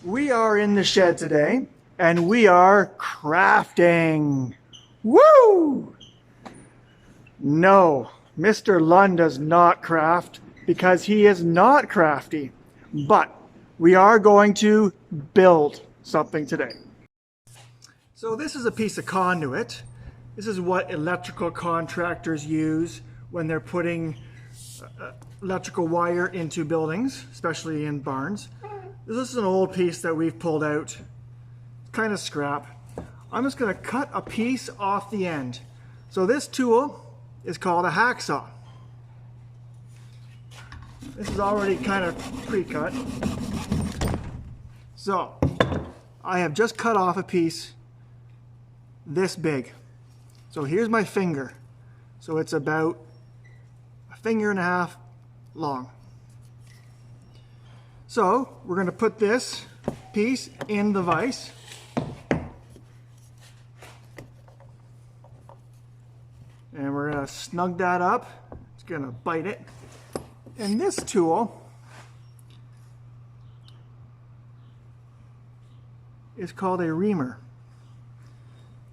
We are in the shed today and we are crafting. Woo! No, Mr. Lunn does not craft because he is not crafty, but we are going to build something today. So this is a piece of conduit. This is what electrical contractors use when they're putting electrical wire into buildings, especially in barns. This is an old piece that we've pulled out, kind of scrap. I'm just going to cut a piece off the end. So this tool is called a hacksaw. This is already kind of pre-cut. So I have just cut off a piece this big. So here's my finger. So it's about a finger and a half long. So we're going to put this piece in the vise. And we're going to snug that up. It's going to bite it. And this tool is called a reamer.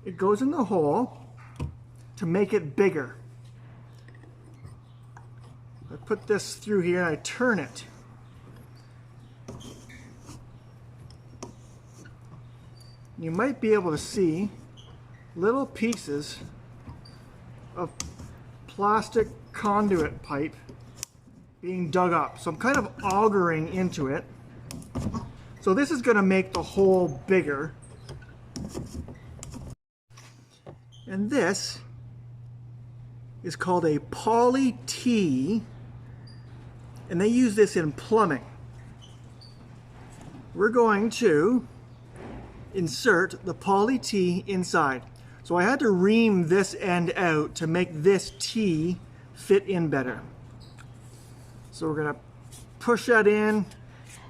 It goes in the hole to make it bigger. I put this through here and I turn it. You might be able to see little pieces of plastic conduit pipe being dug up. So I'm kind of augering into it. So this is going to make the hole bigger. And this is called a poly T, and they use this in plumbing. We're going to insert the poly T inside. So I had to ream this end out to make this T fit in better. So we're gonna push that in,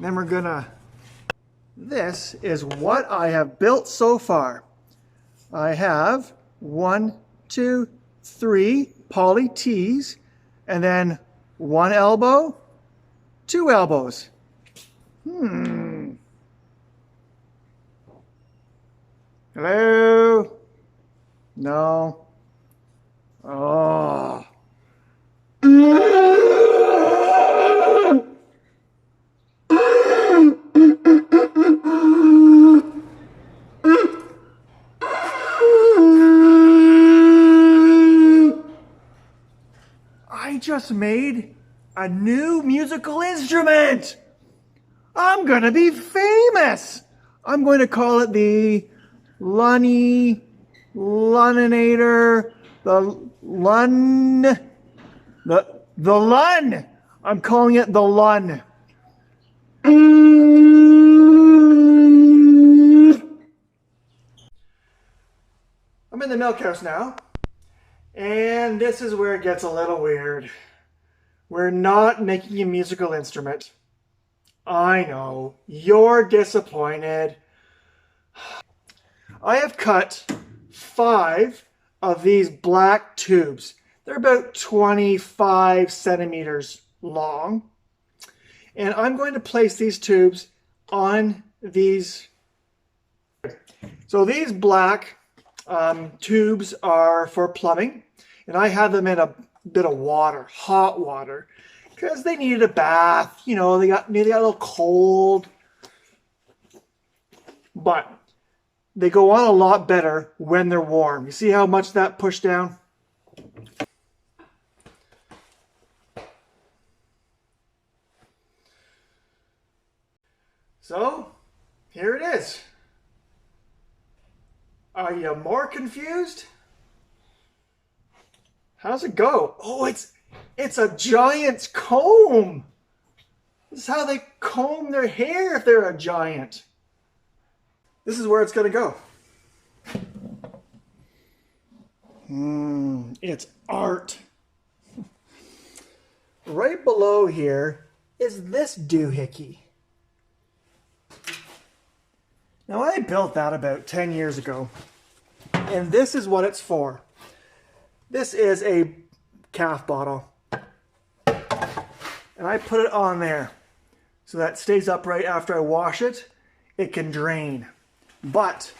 then we're gonna, this is what I have built so far. I have 1, 2, 3 poly T's, and then 1 elbow, 2 elbows. Hello? No. Oh. I just made a new musical instrument. I'm gonna be famous. I'm going to call it the Lunninator, the Lunn. I'm calling it the Lunn. I'm in the milk house now, and this is where it gets a little weird. We're not making a musical instrument. I know, you're disappointed. I have cut 5 of these black tubes. They're about 25 centimeters long. And I'm going to place these tubes on these. So these black tubes are for plumbing. And I had them in a bit of water, hot water, because they needed a bath. You know, they got a little cold. But they go on a lot better when they're warm. You see how much that pushed down? So, here it is. Are you more confused? How's it go? Oh, it's a giant's comb. This is how they comb their hair if they're a giant. This is where it's going to go. It's art. Right below here is this doohickey. Now I built that about 10 years ago. And this is what it's for. This is a calf bottle. And I put it on there so that it stays upright after I wash it. it can drain. But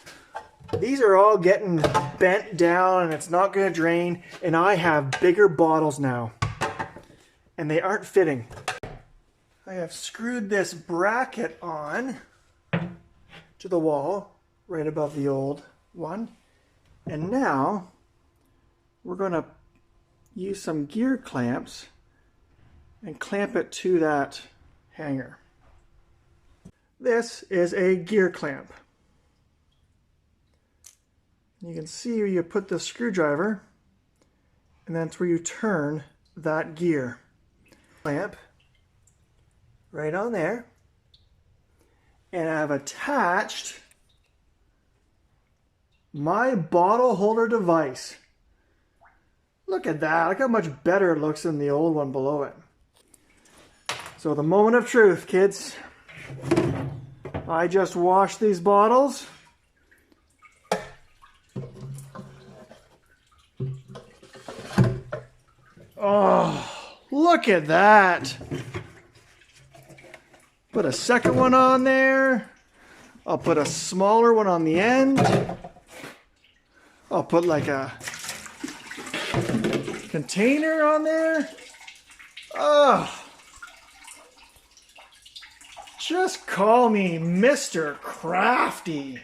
these are all getting bent down and it's not going to drain. And I have bigger bottles now. And they aren't fitting. I have screwed this bracket on to the wall right above the old one. And now we're going to use some gear clamps and clamp it to that hanger. This is a gear clamp. You can see where you put the screwdriver, and that's where you turn that gear. Clamp right on there. And I've attached my bottle holder device. Look at that. Look how much better it looks than the old one below it. So the moment of truth, kids. I just washed these bottles. Oh, look at that. Put a second one on there. I'll put a smaller one on the end. I'll put like a container on there. Oh, just call me Mr. Crafty.